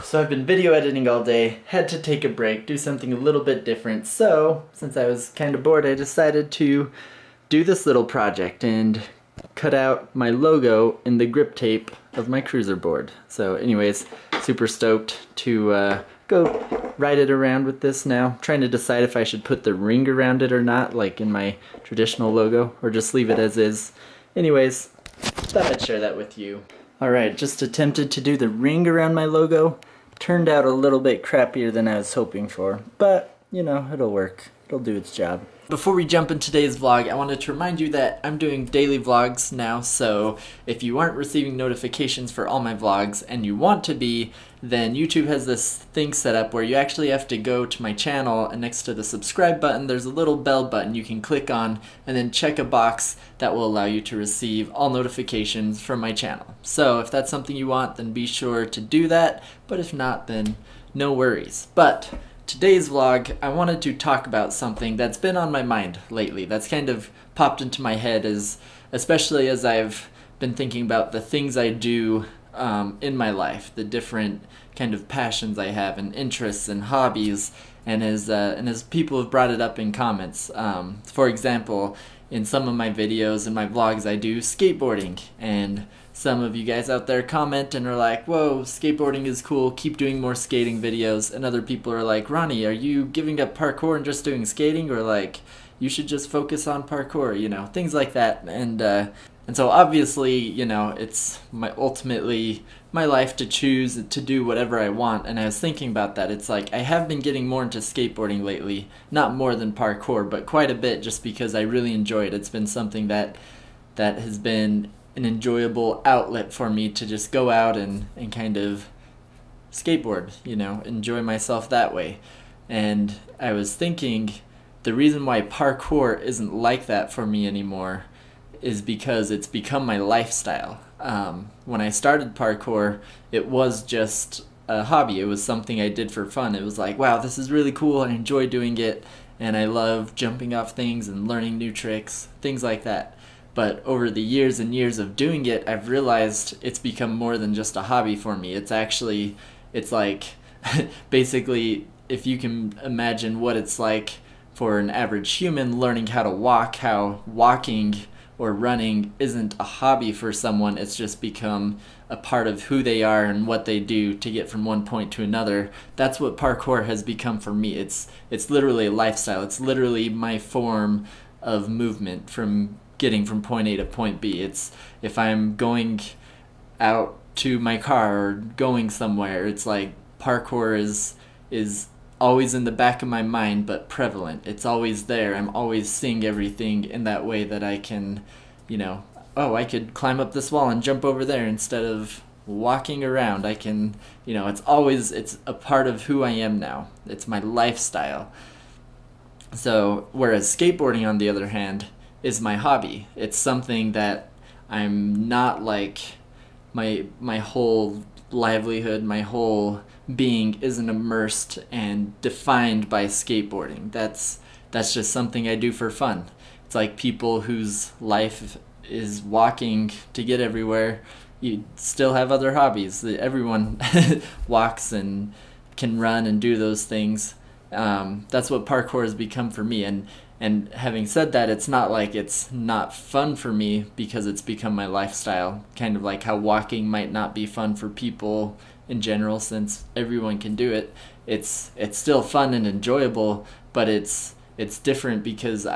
So I've been video editing all day, had to take a break, do something a little bit different, so since I was kind of bored I decided to do this little project and cut out my logo in the grip tape of my cruiser board. So anyways, super stoked to go ride it around with this now. Trying to decide if I should put the ring around it or not, like in my traditional logo, or just leave it as is. Anyways, thought I'd share that with you. Alright, just attempted to do the ring around my logo. Turned out a little bit crappier than I was hoping for, but you know, it'll work. It'll do its job. Before we jump into today's vlog, I wanted to remind you that I'm doing daily vlogs now, so if you aren't receiving notifications for all my vlogs and you want to be, then YouTube has this thing set up where you actually have to go to my channel, and next to the subscribe button there's a little bell button you can click on and then check a box that will allow you to receive all notifications from my channel. So if that's something you want, then be sure to do that, but if not, then no worries. But today's vlog, I wanted to talk about something that's been on my mind lately, that's kind of popped into my head, especially as I've been thinking about the things I do in my life, the different kind of passions I have and interests and hobbies, and as people have brought it up in comments. For example, in some of my videos and my vlogs I do skateboarding, and some of you guys out there comment and are like, whoa, skateboarding is cool, keep doing more skating videos. And other people are like, Ronnie, are you giving up parkour and just doing skating? Or like, you should just focus on parkour, you know, things like that. And so obviously, you know, it's ultimately my life to choose to do whatever I want. And I was thinking about that. It's like, I have been getting more into skateboarding lately, not more than parkour, but quite a bit, just because I really enjoy it. It's been something that has been an enjoyable outlet for me to just go out and kind of skateboard, you know, enjoy myself that way. And I was thinking the reason why parkour isn't like that for me anymore is because it's become my lifestyle. When I started parkour, it was just a hobby. It was something I did for fun. It was like, wow, this is really cool. I enjoy doing it, and I love jumping off things and learning new tricks, things like that. But over the years and years of doing it, I've realized it's become more than just a hobby for me. It's like, basically, if you can imagine what it's like for an average human learning how to walk, how walking or running isn't a hobby for someone, it's just become a part of who they are and what they do to get from one point to another. That's what parkour has become for me. It's literally a lifestyle. It's literally my form of movement, from getting from point A to point B. It's if I'm going out to my car or going somewhere, it's like parkour is always in the back of my mind, but prevalent. It's always there. I'm always seeing everything in that way that I can, you know, oh, I could climb up this wall and jump over there instead of walking around. I can, you know, it's a part of who I am now. It's my lifestyle. So whereas skateboarding, on the other hand, is my hobby. It's something that I'm not like my whole livelihood, my whole being isn't immersed and defined by skateboarding. That's just something I do for fun. It's like people whose life is walking to get everywhere. You still have other hobbies. Everyone walks and can run and do those things. That's what parkour has become for me. And having said that, it's not like it's not fun for me because it's become my lifestyle. Kind of like how walking might not be fun for people in general, since everyone can do it. It's still fun and enjoyable, but it's different because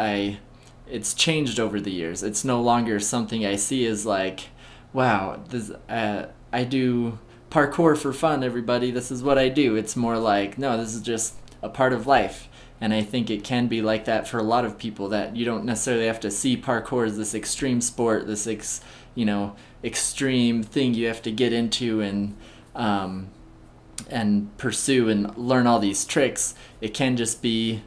it's changed over the years. It's no longer something I see as like, wow, I do parkour for fun, everybody. This is what I do. It's more like, no, this is just a part of life. And I think it can be like that for a lot of people, that you don't necessarily have to see parkour as this extreme sport, this extreme thing you have to get into and pursue and learn all these tricks. It can just be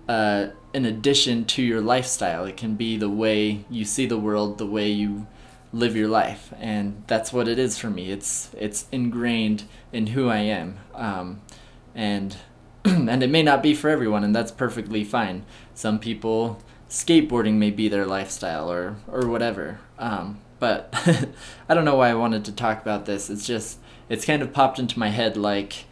an addition to your lifestyle. It can be the way you see the world, the way you live your life, and that's what it is for me. It's ingrained in who I am, and and it may not be for everyone, and that's perfectly fine. Some people, skateboarding may be their lifestyle or whatever. But I don't know why I wanted to talk about this. It's kind of popped into my head like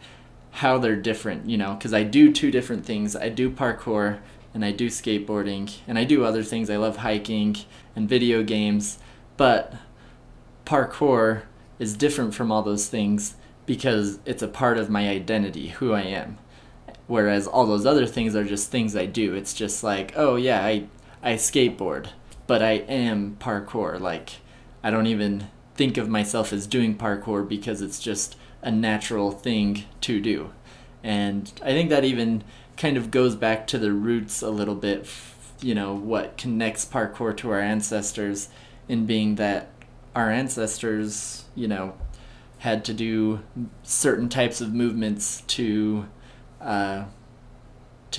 how they're different, you know, because I do two different things. I do parkour and I do skateboarding and I do other things. I love hiking and video games, but parkour is different from all those things because it's a part of my identity, who I am. Whereas all those other things are just things I do. It's just like, oh yeah, I skateboard, but I am parkour. Like, I don't even think of myself as doing parkour because it's just a natural thing to do. And I think that even kind of goes back to the roots a little bit, you know, what connects parkour to our ancestors, in being that our ancestors, you know, had to do certain types of movements to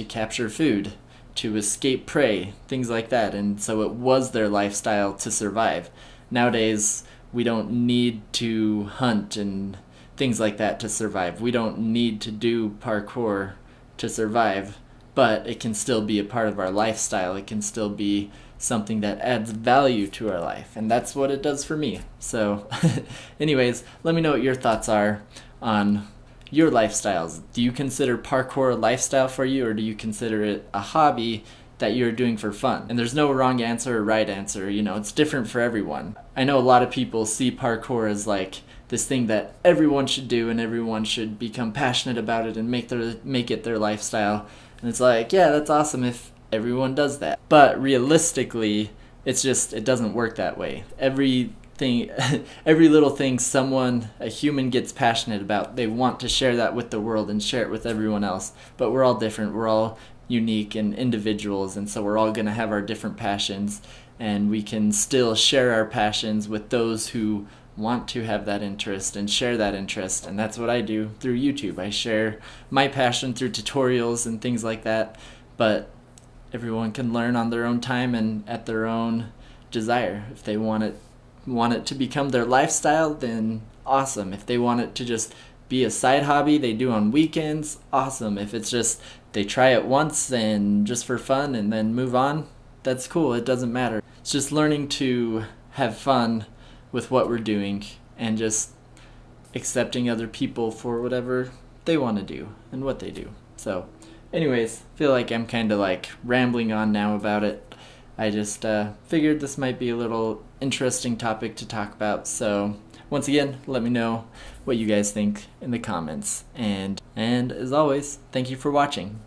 capture food, to escape prey, things like that. And so it was their lifestyle to survive. Nowadays, we don't need to hunt and things like that to survive. We don't need to do parkour to survive, but it can still be a part of our lifestyle. It can still be something that adds value to our life, and that's what it does for me. So anyways, let me know what your thoughts are on your lifestyles. Do you consider parkour a lifestyle for you, or do you consider it a hobby that you're doing for fun? And there's no wrong answer or right answer, you know, it's different for everyone. I know a lot of people see parkour as like this thing that everyone should do and everyone should become passionate about it and make it their lifestyle. And it's like, yeah, that's awesome if everyone does that. But realistically, it doesn't work that way. Every little thing a human gets passionate about, they want to share that with the world and share it with everyone else. But we're all different. We're all unique and individuals, and so we're all going to have our different passions, and we can still share our passions with those who want to have that interest and share that interest. And that's what I do through YouTube. I share my passion through tutorials and things like that, but everyone can learn on their own time and at their own desire. If they want it to become their lifestyle, then awesome. If they want it to just be a side hobby they do on weekends, awesome. If it's just they try it once and just for fun and then move on, that's cool. It doesn't matter. It's just learning to have fun with what we're doing and just accepting other people for whatever they want to do and what they do. So anyways, I feel like I'm kind of like rambling on now about it. I just figured this might be a little interesting topic to talk about. So once again, let me know what you guys think in the comments. And as always, thank you for watching.